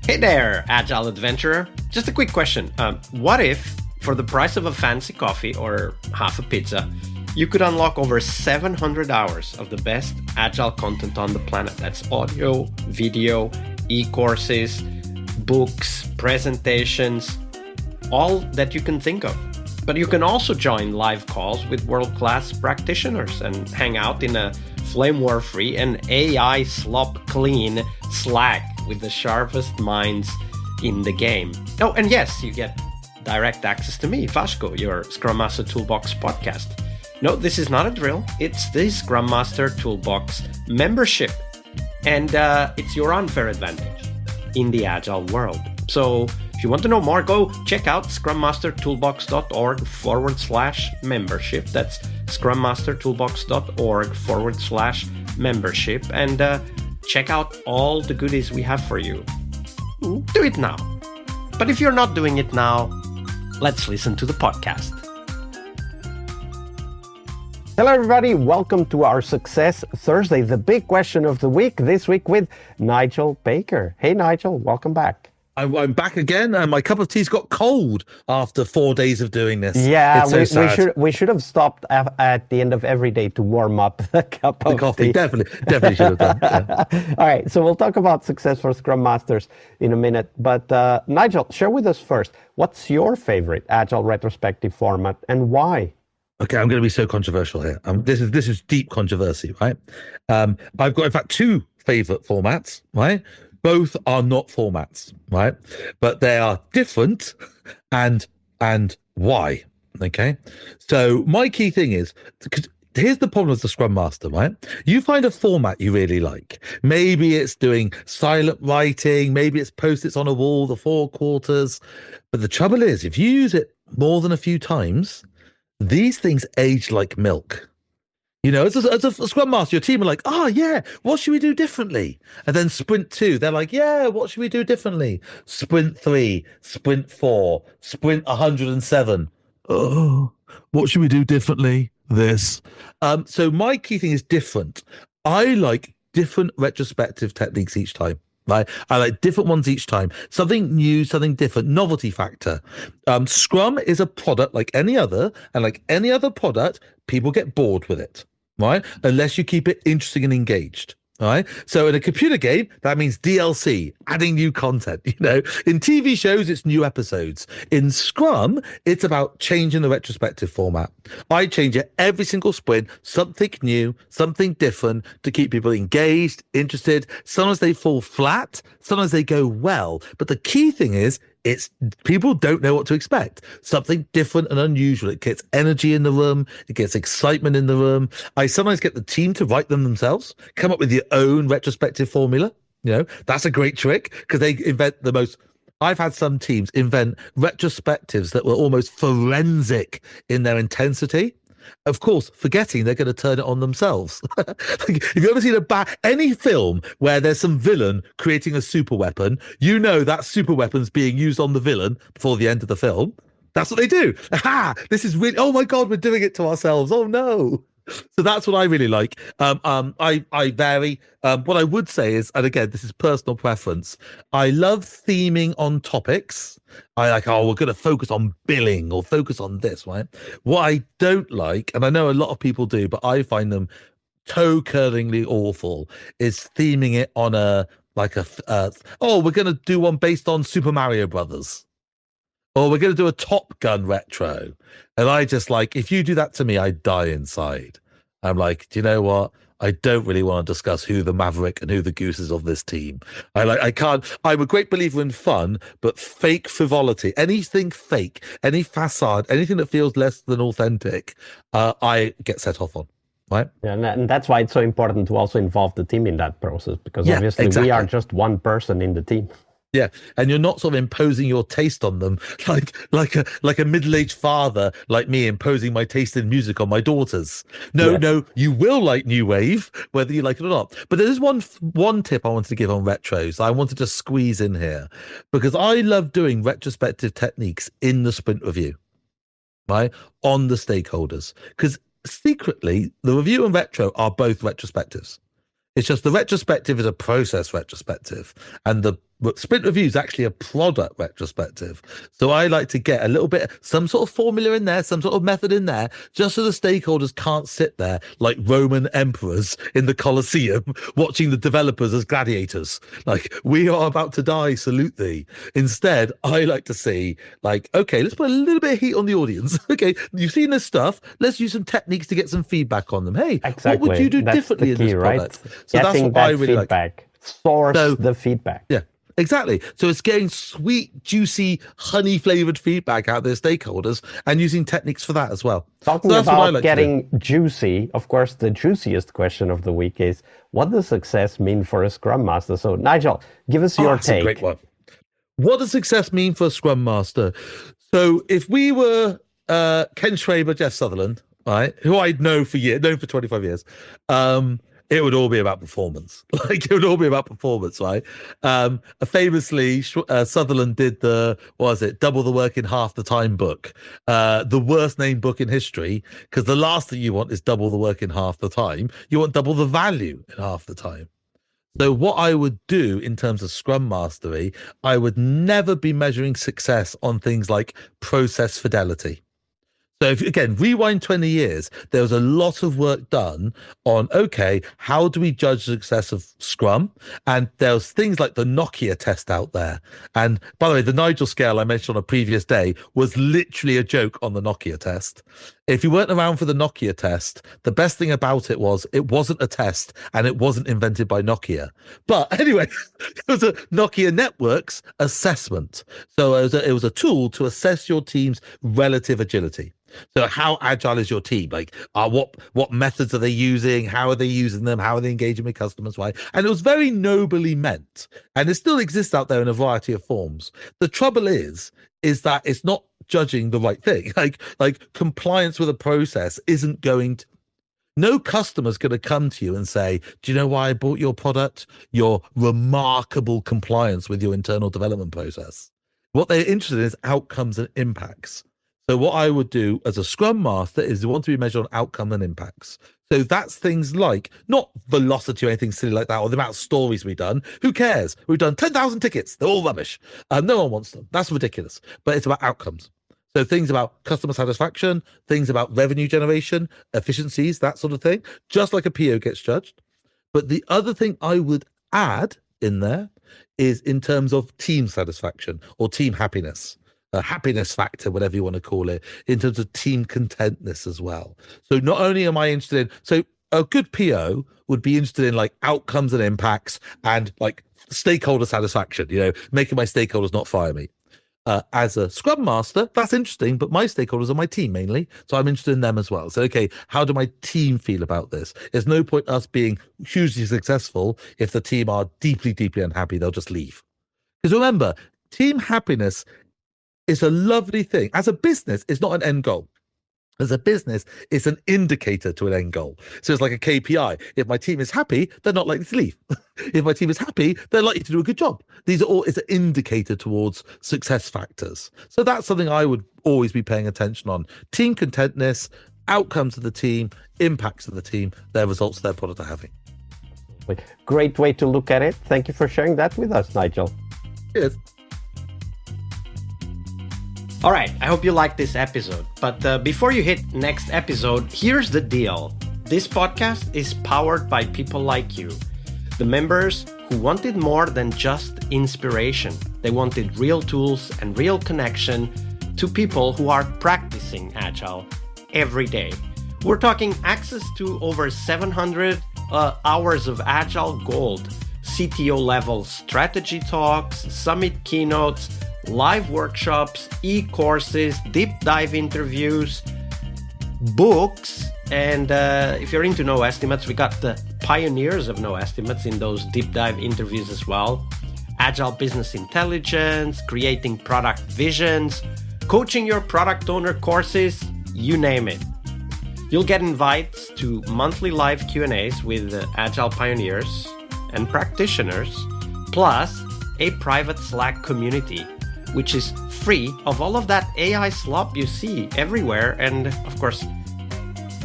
Hey there, Agile Adventurer. Just a quick question. What if, for the price of a fancy coffee or half a pizza, you could unlock over 700 hours of the best Agile content on the planet? That's audio, video, e-courses, books, presentations, all that you can think of. But you can also join live calls with world-class practitioners and hang out in a flame war-free and AI slop-clean Slack with the sharpest minds in the game. Oh, and yes, you get direct access to me, Vasco, your Scrum Master Toolbox podcast. No, this is not a drill. It's the Scrum Master Toolbox membership. And it's your unfair advantage in the Agile world. So if you want to know more, go check out scrummastertoolbox.org/membership. That's scrummastertoolbox.org/membership. And check out all the goodies we have for you. Do it now. But if you're not doing it now, let's listen to the podcast. Hello, everybody. Welcome to our Success Thursday, the big question of the week, this week with Nigel Baker. Hey, Nigel, welcome back. I'm back again, and my cup of tea's got cold after 4 days of doing this. Yeah, we should have stopped at the end of every day to warm up the cup of coffee. tea. Definitely should have done. Yeah. All right, so we'll talk about success for Scrum Masters in a minute. But Nigel, share with us first, what's your favorite Agile retrospective format and why? Okay, I'm going to be so controversial here. This is deep controversy, right? I've got, in fact, two favorite formats, right? Both are not formats, right? But they are different, and why? Okay, so my key thing is, because here's the problem with the Scrum Master, right? You find a format you really like. Maybe it's doing silent writing, maybe it's post-its on a wall, the 4 quarters. But the trouble is, if you use it more than a few times, these things age like milk. You know, as a Scrum Master, your team are like, oh, yeah, what should we do differently? And then sprint 2, they're like, yeah, what should we do differently? Sprint 3, sprint 4, sprint 107. Oh, what should we do differently? This. So my key thing is different. I like different retrospective techniques each time. Right? I like different ones each time. Something new, something different, novelty factor. Scrum is a product like any other, and like any other product, people get bored with it, right? Unless you keep it interesting and engaged. All right. So in a computer game, that means DLC, adding new content. You know, in TV shows, it's new episodes. In Scrum, it's about changing the retrospective format. I change it every single sprint, something new, something different to keep people engaged, interested. Sometimes they fall flat, sometimes they go well. But the key thing is, it's people don't know what to expect. Something different and unusual. It gets energy in the room. It gets excitement in the room. I sometimes get the team to write them themselves, come up with your own retrospective formula. You know, that's a great trick because they invent the most. I've had some teams invent retrospectives that were almost forensic in their intensity. Of course, forgetting they're going to turn it on themselves. Like, if you've ever seen any film where there's some villain creating a super weapon, you know that super weapon's being used on the villain before the end of the film. That's what they do. Aha! This is really, oh my God, we're doing it to ourselves. Oh no. So that's what I really like. I vary. What I would say is, and again, this is personal preference, I love theming on topics. I like, oh, we're going to focus on billing or focus on this, right? What I don't like, and I know a lot of people do, but I find them toe-curlingly awful, is theming it on we're going to do one based on Super Mario Brothers. Or we're going to do a Top Gun retro. And I just like, if you do that to me, I die inside. I'm like, do you know what? I don't really want to discuss who the maverick and who the goose is of this team. I'm a great believer in fun, but fake frivolity, anything fake, any facade, anything that feels less than authentic, I get set off on. Right. Yeah, and that's why it's so important to also involve the team in that process, because obviously we are just one person in the team. Yeah, and you're not sort of imposing your taste on them like a middle-aged father like me imposing my taste in music on my daughters. No, you will like new wave whether you like it or not. But there's one tip I wanted to give on retros. I wanted to squeeze in here because I love doing retrospective techniques in the sprint review, right, on the stakeholders, because secretly the review and retro are both retrospectives. It's just the retrospective is a process retrospective, and the But sprint review is actually a product retrospective. So I like to get a little bit, some sort of formula in there, some sort of method in there, just so the stakeholders can't sit there like Roman emperors in the Colosseum watching the developers as gladiators. Like, we are about to die, salute thee. Instead, I like to see, like, okay, let's put a little bit of heat on the audience. Okay, you've seen this stuff. Let's use some techniques to get some feedback on them. Hey, what would you do differently in this product? So that's what I really like. Source the feedback. Yeah. Exactly. So it's getting sweet, juicy, honey-flavored feedback out of their stakeholders and using techniques for that as well. Talking about getting juicy, of course, the juiciest question of the week is, what does success mean for a Scrum Master? So, Nigel, give us your take. That's a great one. What does success mean for a Scrum Master? So if we were Ken Schwaber, Jeff Sutherland, right, who I'd known for 25 years, it would all be about performance. Like, it would all be about performance, right? Famously, Sutherland did Double the Work in Half the Time book, the worst named book in history, because the last thing you want is double the work in half the time. You want double the value in half the time. So what I would do in terms of Scrum Mastery, I would never be measuring success on things like process fidelity. So if, again, rewind 20 years, there was a lot of work done on, okay, how do we judge the success of Scrum? And there was things like the Nokia test out there. And by the way, the Nigel scale I mentioned on a previous day was literally a joke on the Nokia test. If you weren't around for the Nokia test, the best thing about it was it wasn't a test and it wasn't invented by Nokia. But anyway, it was a Nokia Networks assessment. So it was a tool to assess your team's relative agility. So how agile is your team? Like, what methods are they using? How are they using them? How are they engaging with customers? Right? And it was very nobly meant, and it still exists out there in a variety of forms. The trouble is that it's not judging the right thing. Like compliance with a process isn't going to. No customer's going to come to you and say, do you know why I bought your product? Your remarkable compliance with your internal development process. What they're interested in is outcomes and impacts. So what I would do as a Scrum Master is want to be measured on outcome and impacts. So that's things like not velocity or anything silly like that, or the amount of stories we've done. Who cares? We've done 10,000 tickets. They're all rubbish. No one wants them. That's ridiculous. But it's about outcomes. So things about customer satisfaction, things about revenue generation, efficiencies, that sort of thing, just like a PO gets judged. But the other thing I would add in there is in terms of team satisfaction or team happiness. A happiness factor, whatever you want to call it, in terms of team contentness as well. So not only am I interested in, so a good PO would be interested in like outcomes and impacts and like stakeholder satisfaction, making my stakeholders not fire me. As a Scrum Master, that's interesting, but my stakeholders are my team mainly, so I'm interested in them as well. So, okay, how do my team feel about this? There's no point us being hugely successful if the team are deeply, deeply unhappy. They'll just leave. Because remember, team happiness is a lovely thing. As a business, it's not an end goal. As a business, it's an indicator to an end goal. So it's like a KPI. If my team is happy, they're not likely to leave. If my team is happy, they're likely to do a good job. These are all, it's an indicator towards success factors. So that's something I would always be paying attention on. Team contentness, outcomes of the team, impacts of the team, their results their product are having. Great way to look at it. Thank you for sharing that with us, Nigel. Cheers. All right, I hope you liked this episode. But before you hit next episode, here's the deal. This podcast is powered by people like you, the members who wanted more than just inspiration. They wanted real tools and real connection to people who are practicing Agile every day. We're talking access to over 700 hours of Agile Gold, CTO level strategy talks, summit keynotes, live workshops, e-courses, deep dive interviews, books, and if you're into no estimates, we got the pioneers of no estimates in those deep dive interviews as well. Agile business intelligence, creating product visions, coaching your product owner courses, you name it. You'll get invites to monthly live Q&As with Agile pioneers and practitioners, plus a private Slack community, which is free of all of that AI slop you see everywhere, and of course,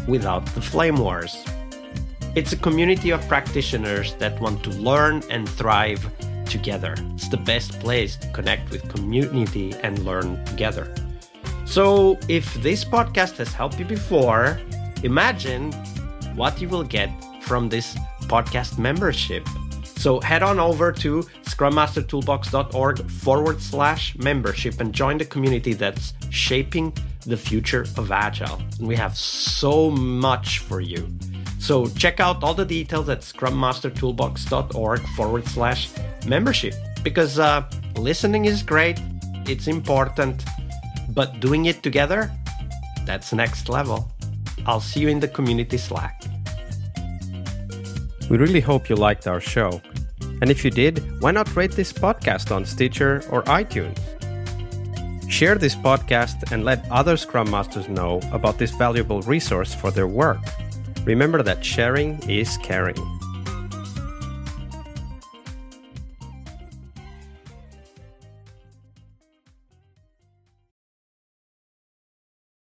without the flame wars. It's a community of practitioners that want to learn and thrive together. It's the best place to connect with community and learn together. So if this podcast has helped you before, imagine what you will get from this podcast membership. So head on over to scrummastertoolbox.org/membership and join the community that's shaping the future of Agile. And we have so much for you. So check out all the details at scrummastertoolbox.org/membership, because listening is great, it's important, but doing it together, that's next level. I'll see you in the community Slack. We really hope you liked our show. And if you did, why not rate this podcast on Stitcher or iTunes? Share this podcast and let other Scrum Masters know about this valuable resource for their work. Remember that sharing is caring.